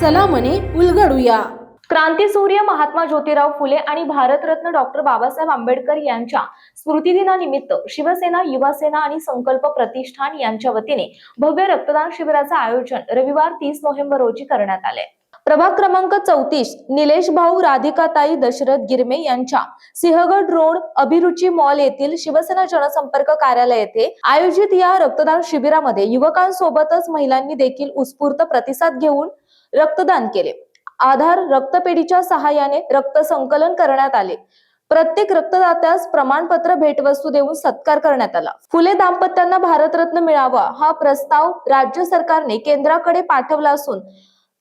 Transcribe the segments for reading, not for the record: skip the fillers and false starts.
चला म्हणे उलगडूया। क्रांतीसूर्य महात्मा ज्योतिराव फुले आणि भारतरत्न डॉक्टर बाबासाहेब आंबेडकर यांच्या स्मृतिदिनानिमित्त शिवसेना, युवासेना आणि संकल्प प्रतिष्ठान यांच्या वतीने भव्य रक्तदान शिबिराचे आयोजन रविवार 30 नोव्हेंबर रोजी करण्यात आले। प्रभाग क्रमांक 34 निलेश भाऊ राधिकाताई दशरथ गिरमे यांच्या सिंहगड रोड अभिरुची मॉल येथील शिवसेना जनसंपर्क कार्यालय येथे आयोजित या रक्तदान शिबिरामध्ये युवकांसोबतच महिलांनी देखील उत्स्फूर्त प्रतिसाद घेऊन रक्तदान केले। आधार रक्तपेढीच्या सहाय्याने रक्त संकलन करण्यात आले। प्रत्येक रक्तदात्यास प्रमाणपत्र भेटवस्तू देऊन सत्कार करण्यात आला। फुले दाम्पत्यांना भारतरत्न मिळावा हा प्रस्ताव राज्य सरकारने केंद्राकडे पाठवला असून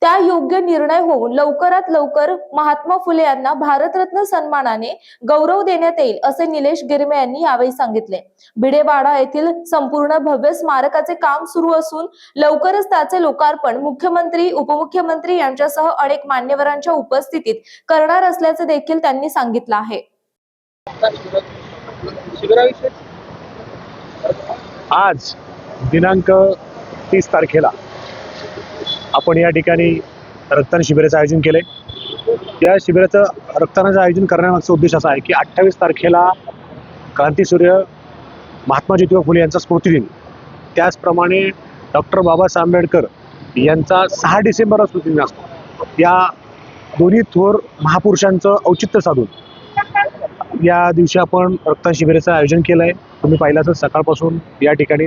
त्या योग्य निर्णय होऊन लवकरात लवकर महात्मा फुले यांना भारतरत्न सन्मानाने गौरव देण्यात येईल असे निलेश गिरमे यांनी यावेळी सांगितले। भिडेवाडा येथील संपूर्ण भव्य स्मारकाचे काम सुरू असून लवकरच त्याचे लोकार्पण मुख्यमंत्री, उपमुख्यमंत्री यांच्यासह अनेक मान्यवरांच्या उपस्थितीत करणार असल्याचे देखील त्यांनी सांगितलं आहे। आज दिनांक 30 तारखेला आपण या ठिकाणी रक्तदान शिबिराचं आयोजन केले। या शिबिराचं रक्तदानाचं आयोजन करण्यामागचा उद्देश असा आहे की 28 तारखेला क्रांतीसूर्य महात्मा ज्योतिराव फुले यांचा स्मृतिदिन, त्याचप्रमाणे डॉक्टर बाबासाहेब आंबेडकर यांचा 6 डिसेंबरला स्मृतिदिन असतो। या दोन्ही थोर महापुरुषांचं औचित्य साधून या दिवशी आपण रक्तदान शिबिराचं आयोजन केलं आहे। तुम्ही पाहिलं तर सकाळपासून या ठिकाणी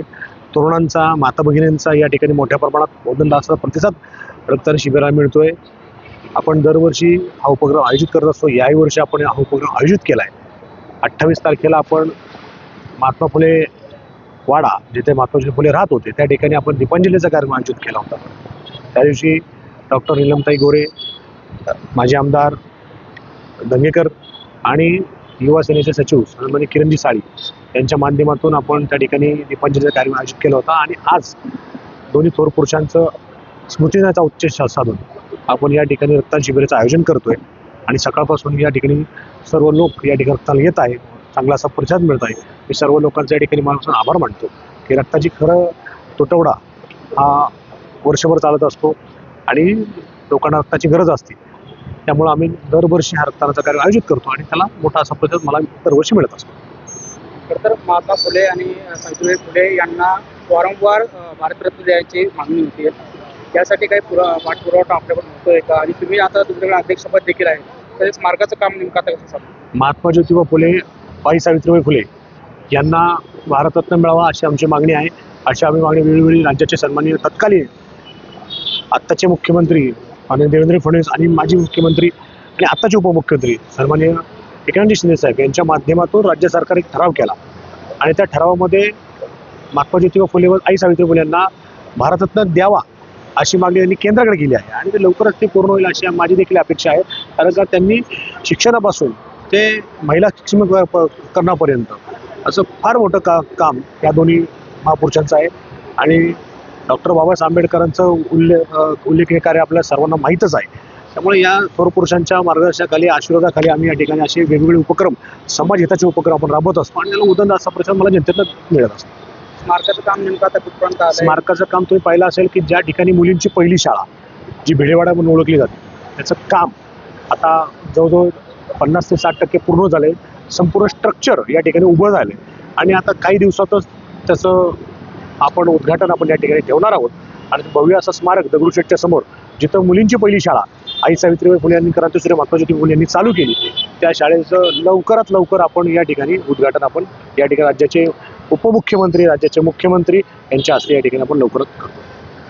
तरुणांचा, माता भगिनींचा या ठिकाणी मोठ्या प्रमाणात वजनदार प्रतिसाद रक्तदान शिबिराला मिळतोय। आपण दरवर्षी हा उपक्रम आयोजित करत असतो। याही वर्षी आपण हा उपक्रम आयोजित केला आहे। 28 तारखेला आपण महात्मा फुले वाडा, जिथे महात्मा फुले राहत होते, त्या ठिकाणी आपण दीपांजलीचा कार्यक्रम आयोजित केला होता। त्या दिवशी डॉक्टर नीलमताई गोरे, माजी आमदार दंगेकर आणि युवा सेनेचे सचिव सन्माननीय किरणजी साळी यांच्या माध्यमातून आपण त्या ठिकाणी दीपांजलीचा कार्यक्रम आयोजित केला होता। आणि आज दोन्ही थोर पुरुषांचं स्मृतिदिनाचा उद्देश साधून आपण या ठिकाणी रक्तदान शिबिराचं आयोजन करतोय। आणि सकाळपासून या ठिकाणी सर्व लोक या ठिकाणी रक्ताला येत आहे, चांगला असा प्रतिसाद मिळत आहे। मी सर्व लोकांचा या ठिकाणी मनापासून आभार मानतो की रक्ताची खरं तुटवडा हा वर्षभर चालत असतो आणि लोकांना रक्ताची गरज असते। त्यामुळे आम्ही दरवर्षी हा रक्तदानाचा कार्यक्रम आयोजित करतो आणि त्याला मोठा असा प्रतिसाद मला दरवर्षी मिळत असतो। तर महात्मा फुले आणि सावित्रीबाई फुले यांना वारंवार भारतरत्न द्यायची मागणी होती। त्यासाठी काही पाठपुरावा आपल्याकडून होतोय का? आणि तुम्ही आता तुमच्याकडे अध्यक्षपद देखील आहे, तर स्मारकाचं काम नेमकं आता कसं चालू? महात्मा ज्योतिबा फुले, बाई सावित्रीबाई फुले यांना भारतरत्न मिळावा अशी आमची मागणी आहे। अशी आम्ही मागणी वेळोवेळी राज्याचे सन्माननीय तत्कालीन आत्ताचे मुख्यमंत्री आणि देवेंद्र फडणवीस आणि माजी मुख्यमंत्री आणि आत्ताचे उपमुख्यमंत्री सन्माननीय एकनाथजी शिंदे साहेब यांच्या माध्यमातून राज्य सरकार एक ठराव केला आणि त्या ठरावामध्ये महात्मा ज्योतिबा फुले व आई सावित्रीबाई फुले यांना भारतरत्न द्यावा अशी मागणी त्यांनी केंद्राकडे केली आहे। आणि ते लवकरच ते पूर्ण होईल अशी माझी देखील अपेक्षा आहे। कारण का त्यांनी शिक्षणापासून ते महिला शिक्षण करण्यापर्यंत असं फार मोठं काम या दोन्ही महापुरुषांचं आहे। आणि डॉक्टर बाबासाहेब आंबेडकरांचं उल्लेखनीय कार्य आपल्या सर्वांना माहीतच आहे। त्यामुळे या थोर पुरुषांच्या मार्गदर्शनाखाली, आशीर्वादाखाली आम्ही या ठिकाणी असे वेगवेगळे उपक्रम, समाज हिताचे उपक्रम आपण राबवत असतो आणि त्याला उदंड असा प्रतिसाद मला जनतेतनं मिळत असतो। स्मारकाचं काम नेमकं आता कुठपर्यंत आलंय? स्मारकाचं काम तुम्ही पाहिलं असेल की ज्या ठिकाणी मुलींची पहिली शाळा, जी भिडेवाडा म्हणून ओळखली जाते, त्याचं काम आता जवळजवळ 50 ते 60% पूर्ण झालंय। संपूर्ण स्ट्रक्चर या ठिकाणी उभं झालंय आणि आता काही दिवसातच त्याचं आपण उद्घाटन आपण या ठिकाणी ठेवणार आहोत। आणि भव्य असं स्मारक दगडूशेठच्या समोर, जिथं मुलींची पहिली शाळा आई सावित्रीबाई फुले यांनी, क्रांतीसूर्य महात्मा ज्योतिबा फुले यांनी चालू केली, त्या शाळेचं लवकरात लवकर आपण या ठिकाणी उद्घाटन आपण या ठिकाणी राज्याचे उपमुख्यमंत्री, राज्याचे मुख्यमंत्री यांच्या हस्ते या ठिकाणी आपण लवकरच करतो।